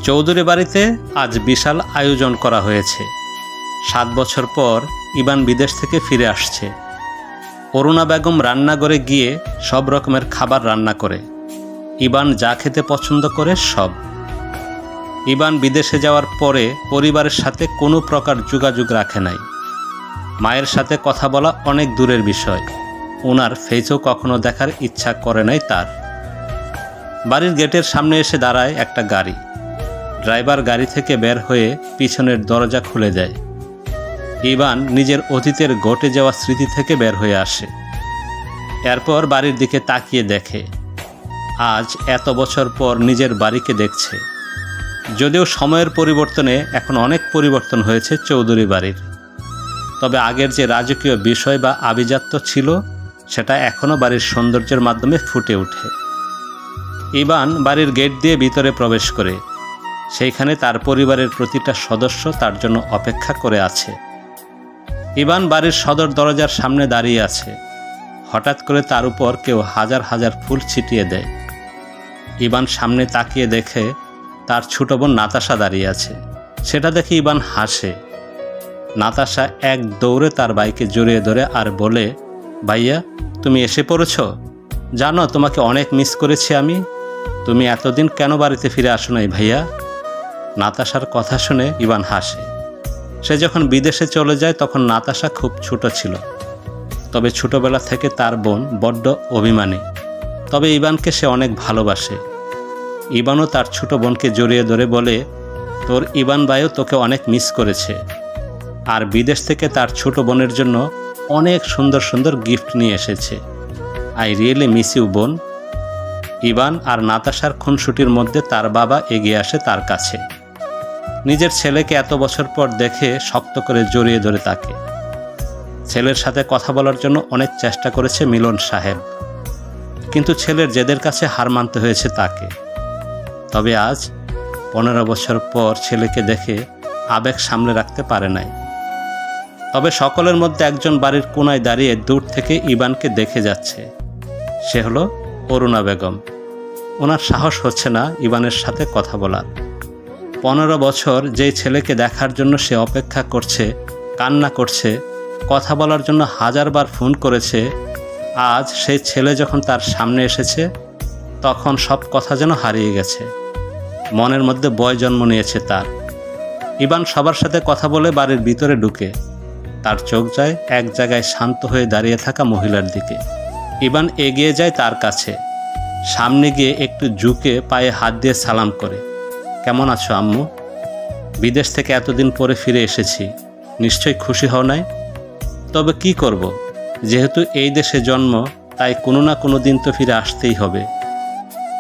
চৌধুরী বাড়িতে আজ বিশাল আয়োজন করা হয়েছে। 7 বছর পর ইবান বিদেশ থেকে ফিরে আসছে। অরুণা বেগম রান্নাঘরে গিয়ে সব রকমের খাবার রান্না করে। ইবান যা খেতে পছন্দ করে সব। ইবান বিদেশে যাওয়ার পরে পরিবারের সাথে কোনো প্রকার যোগাযোগ রাখে নাই। মায়ের সাথে কথা বলা অনেক দূরের বিষয়। ওনার ফেসও কখনো দেখার ইচ্ছা করে নাই তার। বাড়ির গেটের সামনে এসে দাঁড়ায় একটা গাড়ি। ড্রাইভার গাড়ি থেকে বের হয়ে পিছনের দরজা খুলে দেয়। ইবান নিজের অতীতের ঘটে যাওয়া স্মৃতি থেকে বের হয়ে আসে। এরপর বাড়ির দিকে তাকিয়ে দেখে আজ এত বছর পর নিজের বাড়িকে দেখছে। যদিও সময়ের পরিবর্তনে এখন অনেক পরিবর্তন হয়েছে চৌধুরী বাড়ির, তবে আগের যে রাজকীয় বিষয় বা আভিজাত্য ছিল সেটা এখনও বাড়ির সৌন্দর্যের মাধ্যমে ফুটে ওঠে। ইবান বাড়ির গেট দিয়ে ভিতরে প্রবেশ করে। সেইখানে তার পরিবারের প্রতিটা সদস্য তার জন্য অপেক্ষা করে আছে। ইবান বাড়ির সদর দরজার সামনে দাঁড়িয়ে আছে। হঠাৎ করে তার উপর কেউ হাজার হাজার ফুল ছিটিয়ে দেয়। ইবান সামনে তাকিয়ে দেখে তার ছোট বোন নাতাশা দাঁড়িয়ে আছে। সেটা দেখে ইবান হাসে। নাতাশা এক দৌড়ে তার ভাইকে জড়িয়ে ধরে আর বলে, ভাইয়া তুমি এসে পড়েছ? জানো তোমাকে অনেক মিস করেছি আমি। তুমি এতদিন কেন বাড়িতে ফিরে আসো নাই ভাইয়া? নাতাশার কথা শুনে ইবান হাসে। সে যখন বিদেশে চলে যায় তখন নাতাশা খুব ছোট ছিল। তবে ছোটবেলা থেকে তার বোন বড্ড অভিমানী। তবে ইবানকে সে অনেক ভালোবাসে। ইবানও তার ছোট বোনকে জড়িয়ে ধরে বলে, তোর ইবান ভাইও তোকে অনেক মিস করেছে। আর বিদেশ থেকে তার ছোট বোনের জন্য অনেক সুন্দর সুন্দর গিফট নিয়ে এসেছে। আই রিয়েলি মিস ইউ বোন। ইবান আর নাতাশার খুনসুটির মধ্যে তার বাবা এগিয়ে আসে তার কাছে। নিজের ছেলেকে এত বছর পর দেখে শক্ত করে জড়িয়ে ধরে তাকে। ছেলের সাথে কথা বলার জন্য অনেক চেষ্টা করেছে মিলন সাহেব, কিন্তু ছেলের জেদের কাছে হার মানতে হয়েছে তাকে। তবে আজ 15 বছর পর ছেলেকে দেখে আবেগ সামলে রাখতে পারে নাই। তবে সকলের মধ্যে একজন বাড়ির কোনায় দাঁড়িয়ে দূর থেকে ইবানকে দেখে যাচ্ছে। সে হলো অরুণা বেগম। ওনার সাহস হচ্ছে না ইবানের সাথে কথা বলার। 15 বছর যেই ছেলেকে দেখার জন্য সে অপেক্ষা করছে, কান্না করছে, কথা বলার জন্য হাজারবার ফোন করেছে, আজ সেই ছেলে যখন তার সামনে এসেছে তখন সব কথা যেন হারিয়ে গেছে। মনের মধ্যে ভয় জন্ম নিয়েছে তার। ইবান সবার সাথে কথা বলে বাড়ির ভিতরে ঢুকে। তার চোখ যায় এক জায়গায় শান্ত হয়ে দাঁড়িয়ে থাকা মহিলার দিকে। ইবান এগিয়ে যায় তার কাছে। সামনে গিয়ে একটু ঝুঁকে পায়ে হাত দিয়ে সালাম করে, কেমন আছো আম্মু? বিদেশ থেকে এতদিন পরে ফিরে এসেছি, নিশ্চয়ই খুশি হও নাই? তবে কি করব, যেহেতু এই দেশে জন্ম তাই কোনো না কোনো দিন তো ফিরে আসতেই হবে।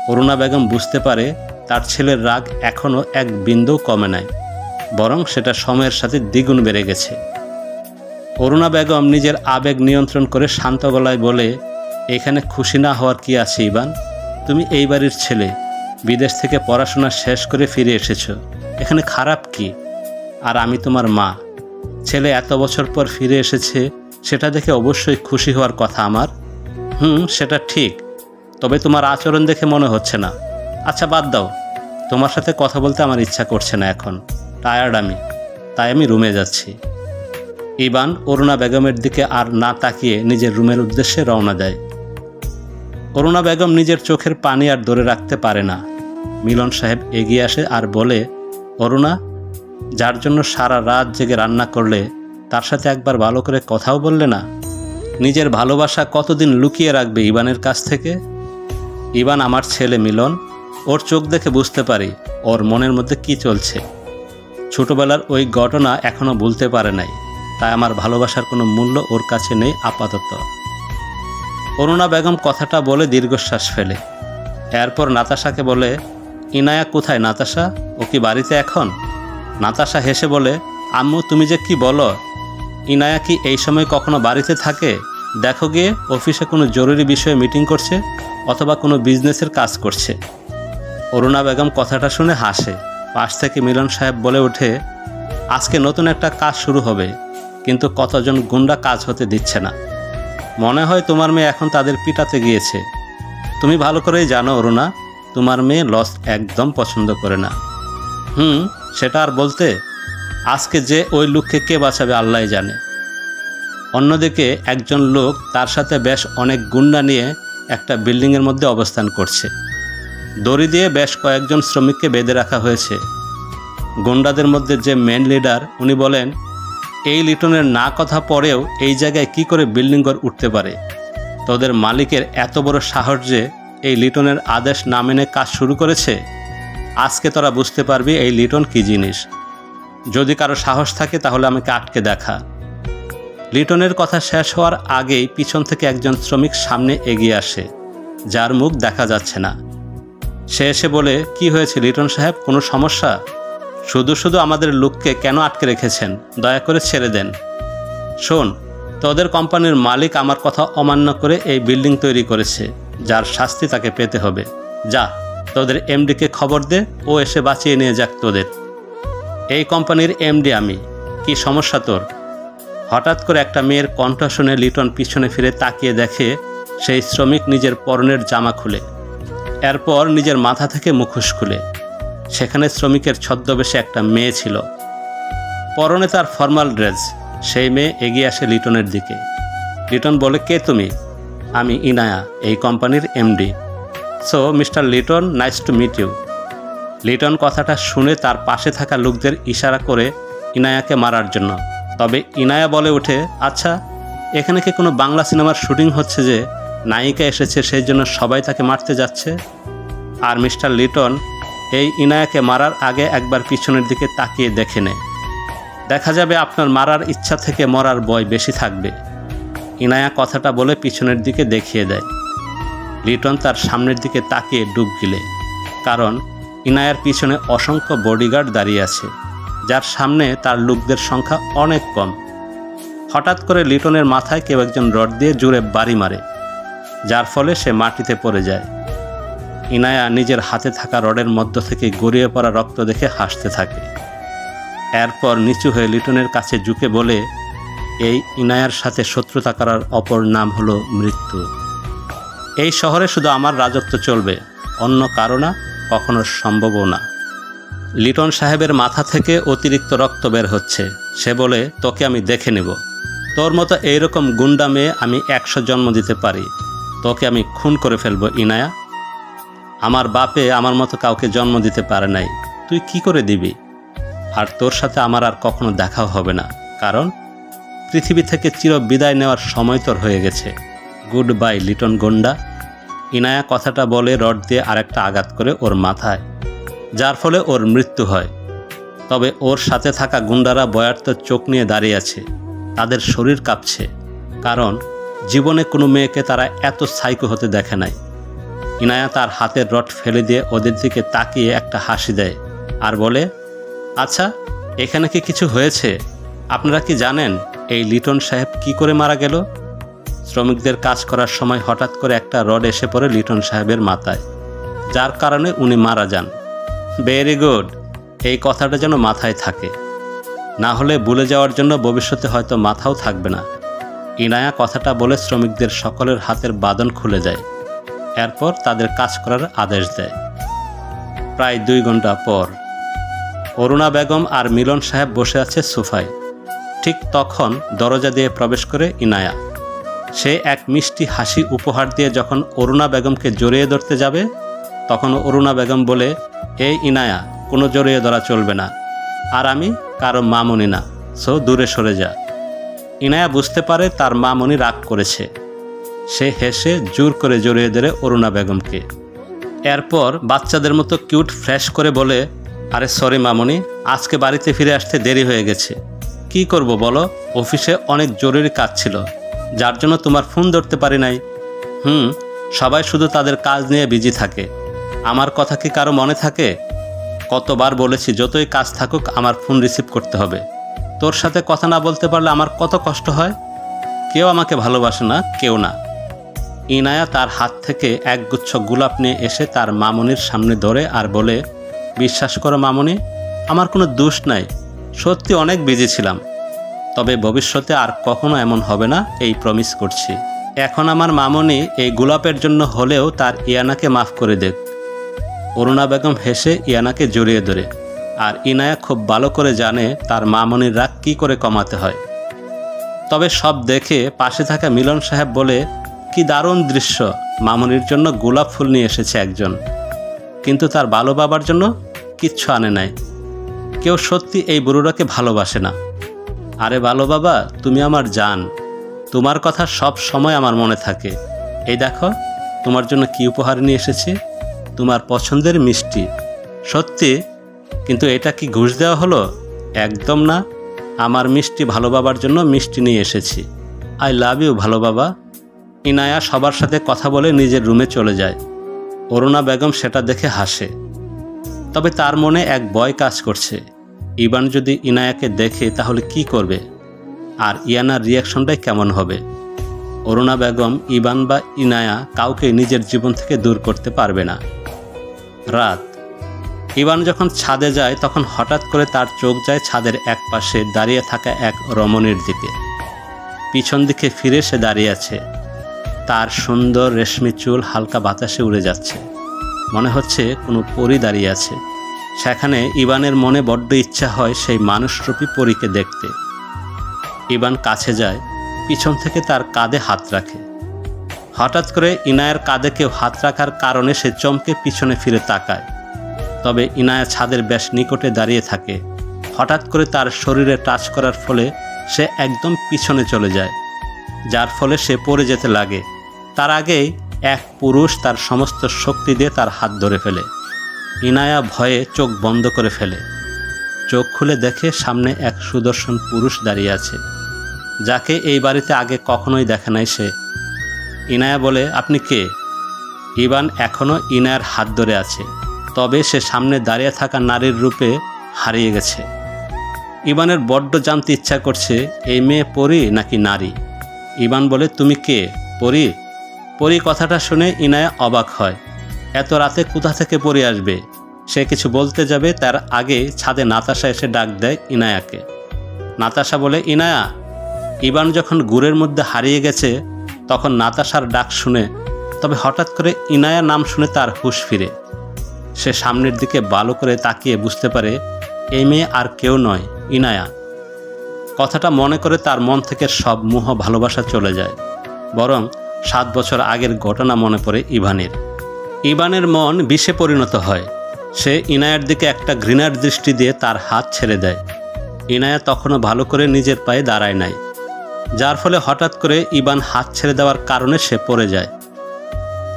অরুণা বেগম বুঝতে পারে তার ছেলের রাগ এখনও এক বিন্দুও কমে নাই, বরং সেটা সময়ের সাথে দ্বিগুণ বেড়ে গেছে। অরুণা বেগম নিজের আবেগ নিয়ন্ত্রণ করে শান্ত গলায় বলে, এখানে খুশি না হওয়ার কি আছে ইবান? তুমি এই বাড়ির ছেলে, বিদেশ থেকে পড়াশোনা শেষ করে ফিরে এসেছো, এখানে খারাপ কি? আর আমি তোমার মা। ছেলে এত বছর পর ফিরে এসেছে সেটা দেখে অবশ্যই খুশি হওয়ার কথা আমার। সেটা ঠিক, তবে তোমার আচরণ দেখে মনে হচ্ছে না। আচ্ছা বাদ দাও, তোমার সাথে কথা বলতে আমার ইচ্ছা করছে না এখন, টায়ার্ড আমি, তাই আমি রুমে যাচ্ছি। ইবান অরুণা বেগমের দিকে আর না তাকিয়ে নিজের রুমের উদ্দেশ্যে রওনা দেয়। অরুণা বেগম নিজের চোখের পানি আর ধরে রাখতে পারে না। মিলন সাহেব এগিয়ে আসে আর বলে, অরুণা, যার জন্য সারা রাত জেগে রান্না করলে তার সাথে একবার ভালো করে কথাও বললে না? নিজের ভালোবাসা কতদিন লুকিয়ে রাখবে ইবানের কাছ থেকে? ইবান আমার ছেলে মিলন, ওর চোখ দেখে বুঝতে পারি ওর মনের মধ্যে কি চলছে। ছোটবেলার ওই ঘটনা এখনও ভুলতে পারে নাই, তাই আমার ভালোবাসার কোনো মূল্য ওর কাছে নেই আপাতত। অরুণা বেগম কথাটা বলে দীর্ঘশ্বাস ফেলে। এরপর নাতাশাকে বলে, ইনায়া কোথায় নাতাশা? ও কি বাড়িতে এখন? নাতাশা হেসে বলে, আম্মু তুমি যে কি বলো? ইনায়া কি এই সময় কখনো বাড়িতে থাকে? দেখো গিয়ে, অফিসে কোনো জরুরি বিষয়ে মিটিং করছে অথবা কোনো বিজনেসের কাজ করছে। অরুণা বেগম কথাটা শুনে হাসে। পাশ থেকে মিলন সাহেব বলে ওঠে, আজকে নতুন একটা কাজ শুরু হবে, কিন্তু কতজন গুন্ডা কাজ হতে দিচ্ছে না। মনে হয় তোমার মেয়ে এখন তাদের পিটাতে গিয়েছে। তুমি ভালো করেই জানো অরুণা, তোমার মেয়ে লস একদম পছন্দ করে না। সেটা আর বলতে, আজকে যে ওই লোককে কে বাঁচাবে আল্লাহই জানে। অন্যদিকে একজন লোক তার সাথে বেশ অনেক গুন্ডা নিয়ে একটা বিল্ডিংয়ের মধ্যে অবস্থান করছে। দড়ি দিয়ে বেশ কয়েকজন শ্রমিককে বেঁধে রাখা হয়েছে। গুন্ডাদের মধ্যে যে মেন লিডার, উনি বলেন, এই লিটনের না কথা পরেও এই জায়গায় কি করে বিল্ডিং ঘর উঠতে পারে? তোদের মালিকের এত বড় সাহস যে এই লিটনের আদেশ না মেনে কাজ শুরু করেছে। আজকে তোরা বুঝতে পারবি এই লিটন কি জিনিস। যদি কারো সাহস থাকে তাহলে আমাকে আটকে দেখা। লিটনের কথা শেষ হওয়ার আগেই পিছন থেকে একজন শ্রমিক সামনে এগিয়ে আসে, যার মুখ দেখা যাচ্ছে না। সে এসে বলে, কি হয়েছে লিটন সাহেব, কোনো সমস্যা? শুধু শুধু আমাদের লোককে কেন আটকে রেখেছেন? দয়া করে ছেড়ে দেন। শোন, তোদের কোম্পানির মালিক আমার কথা অমান্য করে এই বিল্ডিং তৈরি করেছে, যার শাস্তি তাকে পেতে হবে। যা, তোদের এমডিকে খবর দে, ও এসে বাঁচিয়ে নিয়ে যাক তোদের। এই কোম্পানির এমডি আমি। কি সমস্যা তোর? হঠাৎ করে একটা মেয়ের কণ্ঠ শুনে লিটন পিছনে ফিরে তাকিয়ে দেখে সেই শ্রমিক নিজের পরনের জামা খুলে, এরপর নিজের মাথা থেকে মুখোশ খুলে। সেখানে শ্রমিকের ছদ্মবেশে একটা মেয়ে ছিল, পরনে তার ফর্মাল ড্রেস। সেই মেয়ে এগিয়ে আসে লিটনের দিকে। লিটন বলে, কে তুমি? আমি ইনায়া, এই কোম্পানির MD. So mister Liton, nice to meet you. Liton কথাটা শুনে তার পাশে থাকা লোকদের ইশারা করে ইনায়াকে মারার জন্য। তবে ইনায়া বলে ওঠে, আচ্ছা, এখানে কি কোনো বাংলা সিনেমার শুটিং হচ্ছে যে নায়িকা এসেছে সেই জন্য সবাই তাকে মারতে যাচ্ছে? আর মিস্টার লিটন এই ইনায়াকে মারার আগে একবার পিছনের দিকে তাকিয়ে দেখে নেয়। দেখা যাবে আপনার মারার ইচ্ছা থেকে মরার ভয় বেশি থাকবে। ইনায়া কথাটা বলে পিছনের দিকে দেখিয়ে দেয়। লিটন তার সামনের দিকে তাকিয়ে ডুব গিলে, কারণ ইনায়ার পিছনে অসংখ্য বডিগার্ড দাঁড়িয়ে আছে, যার সামনে তার লোকদের সংখ্যা অনেক কম। হঠাৎ করে লিটনের মাথায় কেউ একজন রড দিয়ে জোরে বাড়ি মারে, যার ফলে সে মাটিতে পড়ে যায়। ইনায়া নিজের হাতে থাকা রডের মধ্য থেকে গড়িয়ে পড়া রক্ত দেখে হাসতে থাকে। এরপর নিচু হয়ে লিটনের কাছে ঝুঁকে বলে, এই ইনায়ার সাথে শত্রুতা করার অপর নাম হলো মৃত্যু। এই শহরে শুধু আমার রাজত্ব চলবে, অন্য কারো না, কখনো সম্ভবও না। লিটন সাহেবের মাথা থেকে অতিরিক্ত রক্ত বের হচ্ছে। সে বলে, তোকে আমি দেখে নেব। তোর মতো এইরকম গুন্ডা মেয়ে আমি 100 জন্ম দিতে পারি। তোকে আমি খুন করে ফেলবো ইনায়া। আমার বাপে আমার মতো কাউকে জন্ম দিতে পারে নাই, তুই কি করে দিবি? আর তোর সাথে আমার আর কখনো দেখাও হবে না, কারণ পৃথিবী থেকে চির বিদায় নেওয়ার সময় তোর হয়ে গেছে। গুড বাই লিটন গুন্ডা। ইনায়া কথাটা বলে রড দিয়ে আরেকটা আঘাত করে ওর মাথায়, যার ফলে ওর মৃত্যু হয়। তবে ওর সাথে থাকা গুন্ডারা বয়ার্ত চোখ নিয়ে দাঁড়িয়ে আছে, তাদের শরীর কাঁপছে, কারণ জীবনে কোনো মেয়েকে তারা এত সাইকো হতে দেখে নাই। ইনায়া তার হাতের রড ফেলে দিয়ে ওদের দিকে তাকিয়ে একটা হাসি দেয় আর বলে, আচ্ছা, এখানে কি কিছু হয়েছে? আপনারা কি জানেন এই লিটন সাহেব কি করে মারা গেল? শ্রমিকদের কাজ করার সময় হঠাৎ করে একটা রড এসে পড়ে লিটন সাহেবের মাথায়, যার কারণে উনি মারা যান। ভেরি গুড, এই কথাটা যেন মাথায় থাকে, না হলে ভুলে যাওয়ার জন্য ভবিষ্যতে হয়তো মাথাও থাকবে না। ইনায়া কথাটা বলে শ্রমিকদের সকলের হাতের বাঁধন খুলে যায়, এরপর তাদের কাজ করার আদেশ দেয়। প্রায় 2 ঘন্টা পর অরুণা বেগম আর মিলন সাহেব বসে আছে সোফায়। ঠিক তখন দরজা দিয়ে প্রবেশ করে ইনায়া। সে এক মিষ্টি হাসি উপহার দিয়ে যখন অরুণা বেগমকে জড়িয়ে ধরতে যাবে, তখন অরুণা বেগম বলে, এই ইনায়া, কোনো জড়িয়ে ধরা চলবে না, আর আমি কারো মামনি না, সো দূরে সরে যা। ইনায়া বুঝতে পারে তার মামনি রাগ করেছে। সে হেসে জোর করে জড়িয়ে ধরে অরুণা বেগমকে। এরপর বাচ্চাদের মতো কিউট ফ্রেশ করে বলে, আরে সরি মামনি, আজকে বাড়িতে ফিরে আসতে দেরি হয়ে গেছে। কি করব বলো, অফিসে অনেক জরুরি কাজ ছিল, যার জন্য তোমার ফোন ধরতে পারি নাই। সবাই শুধু তাদের কাজ নিয়ে বিজি থাকে, আমার কথা কি কারো মনে থাকে? কতবার বলেছি যতই কাজ থাকুক আমার ফোন রিসিভ করতে হবে। তোর সাথে কথা না বলতে পারলে আমার কত কষ্ট হয়। কেউ আমাকে ভালোবাসে না, কেউ না। ইনায়া তার হাত থেকে একগুচ্ছ গোলাপ নিয়ে এসে তার মামনির সামনে ধরে আর বলে, বিশ্বাস করো মামনি, আমার কোনো দোষ নাই, সত্যি অনেক বিজি ছিলাম, তবে ভবিষ্যতে আর কখনো এমন হবে না, এই প্রমিস করছি। এখন আমার মামনি এই গোলাপের জন্য হলেও তার ইয়ানাকে মাফ করে দেখ। অরুণা বেগম হেসে ইয়ানাকে জড়িয়ে ধরে, আর ইনায়া খুব ভালো করে জানে তার মামনির রাগ কী করে কমাতে হয়। তবে সব দেখে পাশে থাকা মিলন সাহেব বলে, কি দারুণ দৃশ্য, মামনির জন্য গোলাপ ফুল নিয়ে এসেছে একজন, কিন্তু তার ভালো বাবার জন্য কিচ্ছু আনে নাই। কেউ সত্যি এই বুড়োটাকে ভালোবাসে না। আরে ভালো বাবা, তুমি আমার জান, তোমার কথা সব সময় আমার মনে থাকে। এই দেখো তোমার জন্য কি উপহার নিয়ে এসেছি, তোমার পছন্দের মিষ্টি। সত্যি? কিন্তু এটা কি ঘুষ দেওয়া হলো? একদম না, আমার মিষ্টি ভালো বাবার জন্য মিষ্টি নিয়ে এসেছি। আই লাভ ইউ ভালো বাবা। ইনায়া সবার সাথে কথা বলে নিজের রুমে চলে যায়। অরুণা বেগম সেটা দেখে হাসে। তবে তার মনে এক ভয় কাজ করছে, ইবান যদি ইনায়াকে দেখে তাহলে কি করবে, আর ইয়ানার রিয়াকশনটাই কেমন হবে। অরুণা বেগম ইবান বা ইনায়া কাউকে নিজের জীবন থেকে দূর করতে পারবে না। রাত। ইবান যখন ছাদে যায় তখন হঠাৎ করে তার চোখ যায় ছাদের এক পাশে দাঁড়িয়ে থাকা এক রমণীর দিকে। পিছন দিকে ফিরে সে দাঁড়িয়ে আছে। তার সুন্দর রেশমি চুল হালকা বাতাসে উড়ে যাচ্ছে, মনে হচ্ছে কোনো পরী দাঁড়িয়ে আছে সেখানে। ইবানের মনে বড্ড ইচ্ছা হয় সেই মানুষরূপী পরীকে দেখতে। ইবান কাছে যায়, পিছন থেকে তার কাঁধে হাত রাখে। হঠাৎ করে ইনায়ার কাঁধে কেউ হাত রাখার কারণে সে চমকে পিছনে ফিরে তাকায়। তবে ইনায়া ছাদের বেশ নিকটে দাঁড়িয়ে থাকে। হঠাৎ করে তার শরীরে টাচ করার ফলে সে একদম পিছনে চলে যায়, যার ফলে সে পড়ে যেতে লাগে। তার আগেই এক পুরুষ তার সমস্ত শক্তি দিয়ে তার হাত ধরে ফেলে। ইনায়া ভয়ে চোখ বন্ধ করে ফেলে। চোখ খুলে দেখে সামনে এক সুদর্শন পুরুষ দাঁড়িয়ে আছে, যাকে এই বাড়িতে আগে কখনোই দেখে নাই সে। ইনায়া বলে, আপনি কে? ইবান এখনও ইনায়ার হাত ধরে আছে, তবে সে সামনে দাঁড়িয়ে থাকা নারীর রূপে হারিয়ে গেছে। ইবানের বড্ড জানতে ইচ্ছা করছে এই মেয়ে পরী নাকি নারী। ইবান বলে, তুমি কে? পরী? পরী কথাটা শুনে ইনায়া অবাক হয়। এত রাতে কোথা থেকে পরী আসবে? সে কিছু বলতে যাবে তার আগে ছাদে নাতাশা এসে ডাক দেয় ইনায়াকে। নাতাশা বলে, ইনায়া। ইবান যখন গুড়ের মধ্যে হারিয়ে গেছে তখন নাতাশার ডাক শুনে, তবে হঠাৎ করে ইনায়া নাম শুনে তার হুঁশ ফিরে। সে সামনের দিকে ভালো করে তাকিয়ে বুঝতে পারে এই মেয়ে আর কেউ নয়, ইনায়া। কথাটা মনে করে তার মন থেকে সব মোহ ভালোবাসা চলে যায়, বরং 7 বছর আগের ঘটনা মনে পড়ে ইভানের। ইবানের মন বিষে পরিণত হয়। সে ইনায়ার দিকে একটা ঘৃণার দৃষ্টি দিয়ে তার হাত ছেড়ে দেয়। ইনায়া তখনও ভালো করে নিজের পায়ে দাঁড়ায় নাই, যার ফলে হঠাৎ করে ইবান হাত ছেড়ে দেওয়ার কারণে সে পড়ে যায়।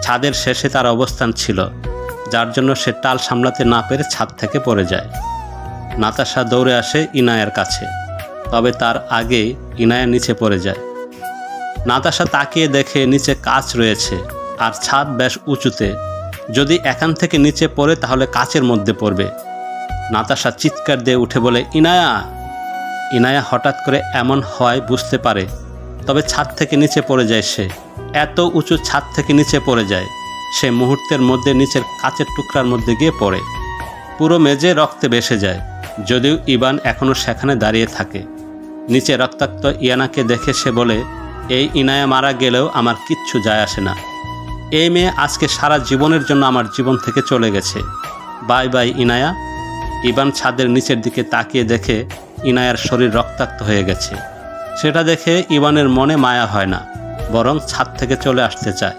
ছাদের শেষে তার অবস্থান ছিল, যার জন্য সে টাল সামলাতে না পেরে ছাদ থেকে পড়ে যায়। নাতাশা দৌড়ে আসে ইনায়ার কাছে, তবে তার আগেই ইনায়া নিচে পড়ে যায়। নাতাশা তাকিয়ে দেখে নিচে কাচ রয়েছে আর ছাদ বেশ উঁচুতে। যদি এখান থেকে নিচে পড়ে তাহলে কাচের মধ্যে পড়বে। নাতাশা চিৎকার দিয়ে উঠে বলে, ইনায়া। ইনায়া হঠাৎ করে এমন হয় বুঝতে পারে, তবে ছাদ থেকে নিচে পড়ে যায় সে। এত উঁচু ছাদ থেকে নিচে পড়ে যায়। সে মুহূর্তের মধ্যে নিচের কাচের টুকরার মধ্যে গিয়ে পড়ে। পুরো মেঝে রক্তে ভেসে যায়, যদিও ইবান এখনও সেখানে দাঁড়িয়ে থাকে। নিচে রক্তাক্ত ইয়ানাকে দেখে সে বলে, এই ইনায়া মারা গেলেও আমার কিচ্ছু যায় আসে না। এই মেয়ে আজকে সারা জীবনের জন্য আমার জীবন থেকে চলে গেছে। Bye bye Inaya. ইবান ছাদের নিচের দিকে তাকিয়ে দেখে ইনায়ার শরীর রক্তাক্ত হয়ে গেছে। সেটা দেখে ইবানের মনে মায়া হয় না, বরং ছাদ থেকে চলে আসতে চায়।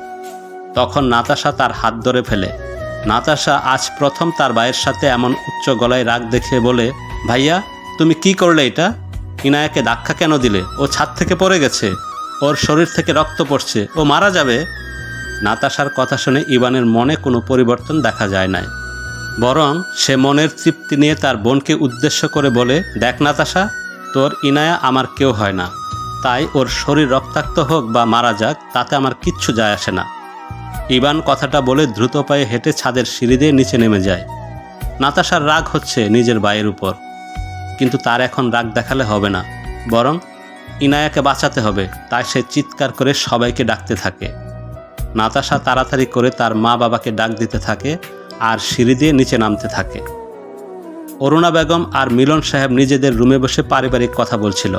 তখন নাতাশা তার হাত ধরে ফেলে। নাতাশা আজ প্রথম তার ভাইয়ের সাথে এমন উচ্চ গলায় রাগ দেখে বলে, ভাইয়া তুমি কি করলে এটা? ইনায়াকে ধাক্কা কেন দিলে? ও ছাদ থেকে পড়ে গেছে, ওর শরীর থেকে রক্ত পড়ছে, ও মারা যাবে। নাতাশার কথা শুনে ইবানের মনে কোনো পরিবর্তন দেখা যায় না, বরং সে মনের তৃপ্তি নিয়ে তার বোনকে উদ্দেশ্য করে বলে, দেখ নাতাশা, তোর ইনায়া আমার কেউ হয় না, তাই ওর শরীর রক্তাক্ত হোক বা মারা যাক তাতে আমার কিচ্ছু যায় আসে না। ইবান কথাটা বলে দ্রুত পায়ে হেঁটে ছাদের সিঁড়ি দিয়ে নিচে নেমে যায়। নাতাশার রাগ হচ্ছে নিজের ভাইয়ের উপর, কিন্তু তার এখন রাগ দেখালে হবে না, বরং ইনায়াকে বাঁচাতে হবে। তাই সে চিৎকার করে সবাইকে ডাকতে থাকে। নাতাশা তাড়াতাড়ি করে তার মা বাবাকে ডাক দিতে থাকে আর সিঁড়ি দিয়ে নিচে নামতে থাকে। অরুণা বেগম আর মিলন সাহেব নিজেদের রুমে বসে পারিবারিক কথা বলছিল।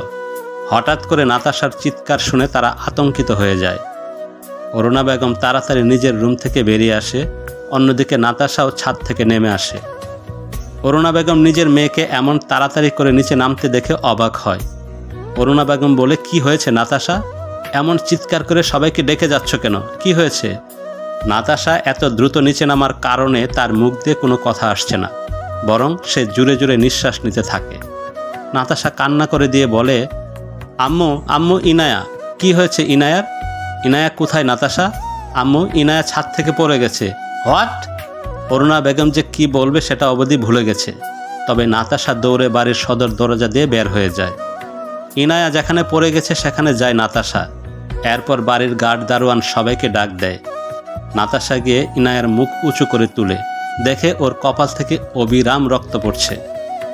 হঠাৎ করে নাতাশার চিৎকার শুনে তারা আতঙ্কিত হয়ে যায়। অরুণা বেগম তাড়াতাড়ি নিজের রুম থেকে বেরিয়ে আসে, অন্যদিকে নাতাশাও ছাদ থেকে নেমে আসে। অরুণা বেগম নিজের মেয়েকে এমন তাড়াতাড়ি করে নিচে নামতে দেখে অবাক হয়। অরুণা বেগম বলে, কি হয়েছে নাতাশা? এমন চিৎকার করে সবাইকে ডেকে যাচ্ছ কেন? কি হয়েছে? নাতাশা এত দ্রুত নিচে নামার কারণে তার মুখ দিয়ে কোনো কথা আসছে না, বরং সে জুড়ে জুড়ে নিঃশ্বাস নিতে থাকে। নাতাশা কান্না করে দিয়ে বলে, আম্মু আম্মু ইনায়া। কি হয়েছে ইনায়ার? ইনায়া কোথায় নাতাশা? আম্মু ইনায়া ছাদ থেকে পড়ে গেছে। হোয়াট? অরুণা বেগম যে কি বলবে সেটা অবধি ভুলে গেছে। তবে নাতাশা দৌড়ে বাড়ির সদর দরজা দিয়ে বের হয়ে যায়। ইনায়া যেখানে পড়ে গেছে সেখানে যায় নাতাশা। এরপর বাড়ির গার্ড দারোয়ান সবাইকে ডাক দেয়। নাতাশা গিয়ে ইনায়ার মুখ উঁচু করে তুলে দেখে ওর কপাল থেকে অবিরাম রক্ত পড়ছে।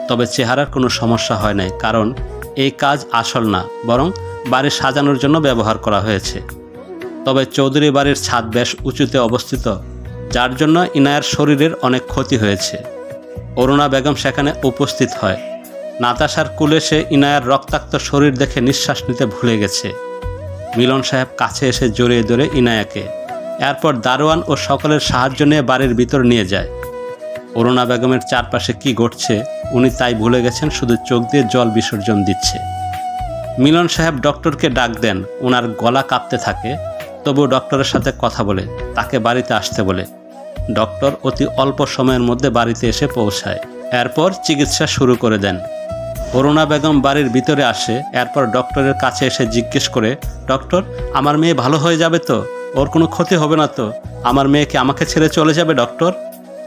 তবে চেহারার কোনো সমস্যা হয় নাই, কারণ এই কাজ আসল না, বরং বাড়ি সাজানোর জন্য ব্যবহার করা হয়েছে। তবে চৌধুরী বাড়ির ছাদ বেশ উঁচুতে অবস্থিত, যার জন্য ইনায়ার শরীরের অনেক ক্ষতি হয়েছে। অরুণা বেগম সেখানে উপস্থিত হয়। নাতাশার কুলে সে ইনায়ার রক্তাক্ত শরীর দেখে নিঃশ্বাস নিতে ভুলে গেছে। মিলন সাহেব কাছে এসে জড়িয়ে ধরে ইনায়াকে। এরপর দারোয়ান ও সকলের সাহায্য নিয়ে বাড়ির ভিতর নিয়ে যায়। অরুণা বেগমের চারপাশে কি ঘটছে উনি তাই ভুলে গেছেন, শুধু চোখ দিয়ে জল বিসর্জন দিচ্ছে। মিলন সাহেব ডক্টরকে ডাক দেন। ওনার গলা কাঁপতে থাকে, তবুও ডক্টরের সাথে কথা বলে তাকে বাড়িতে আসতে বলে। ডক্টর অতি অল্প সময়ের মধ্যে বাড়িতে এসে পৌঁছায়। এরপর চিকিৎসা শুরু করে দেন। অরুণা বেগম বাড়ির ভিতরে আসে। এরপর ডক্টরের কাছে এসে জিজ্ঞেস করে, ডক্টর আমার মেয়ে ভালো হয়ে যাবে তো? ওর কোনো ক্ষতি হবে না তো? আমার মেয়েকে আমাকে ছেড়ে চলে যাবে ডক্টর?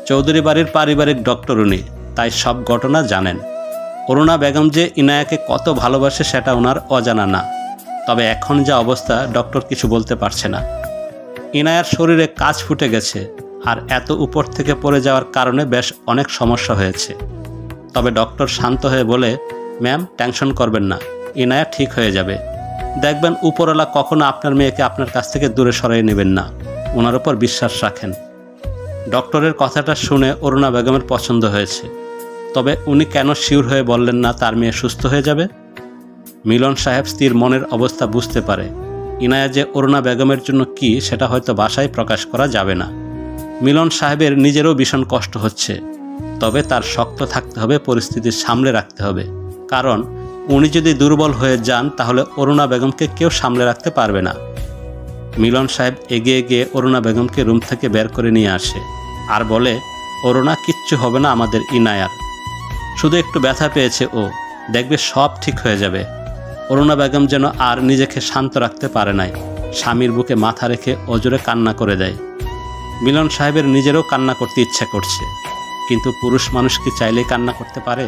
চৌধুরী বাড়ির পারিবারিক ডক্টর উনি, তাই সব ঘটনা জানেন। অরুণা বেগম যে ইনায়াকে কত ভালোবাসে সেটা ওনার অজানা না। তবে এখন যা অবস্থা, ডক্টর কিছু বলতে পারছে না। ইনায়ার শরীরে কাঁচ ফুটে গেছে, আর এত উপর থেকে পড়ে যাওয়ার কারণে বেশ অনেক সমস্যা হয়েছে। তবে ডক্টর শান্ত হয়ে বলে, ম্যাম টেনশন করবেন না, ইনায়া ঠিক হয়ে যাবে। দেখবেন উপরওয়ালা কখনো আপনার মেয়েকে আপনার কাছ থেকে দূরে সরিয়ে নেবেন না, ওনার উপর বিশ্বাস রাখেন। ডক্টরের কথাটা শুনে অরুণা বেগমের পছন্দ হয়েছে। তবে উনি কেন শিওর হয়ে বললেন না তার মেয়ে সুস্থ হয়ে যাবে? মিলন সাহেব স্ত্রীর মনের অবস্থা বুঝতে পারে। ইনায়া যে অরুণা বেগমের জন্য কি সেটা হয়তো বাসায় প্রকাশ করা যাবে না। মিলন সাহেবের নিজেরও ভীষণ কষ্ট হচ্ছে। তবে তার শক্ত থাকতে হবে, পরিস্থিতি সামলে রাখতে হবে, কারণ উনি যদি দুর্বল হয়ে যান তাহলে অরুণা বেগমকে কেউ সামলে রাখতে পারবে না। মিলন সাহেব এগিয়ে গিয়ে অরুণা বেগমকে রুম থেকে বের করে নিয়ে আসে আর বলে, অরুণা কিচ্ছু হবে না আমাদের ইনায়ার, শুধু একটু ব্যথা পেয়েছে ও, দেখবে সব ঠিক হয়ে যাবে। অরুণা বেগম যেন আর নিজেকে শান্ত রাখতে পারে নাই। স্বামীর বুকে মাথা রেখে অজোরে কান্না করে দেয়। মিলন সাহেবের নিজেরও কান্না করতে ইচ্ছা করছে, কিন্তু পুরুষ মানুষ কি চাইলেই কান্না করতে পারে?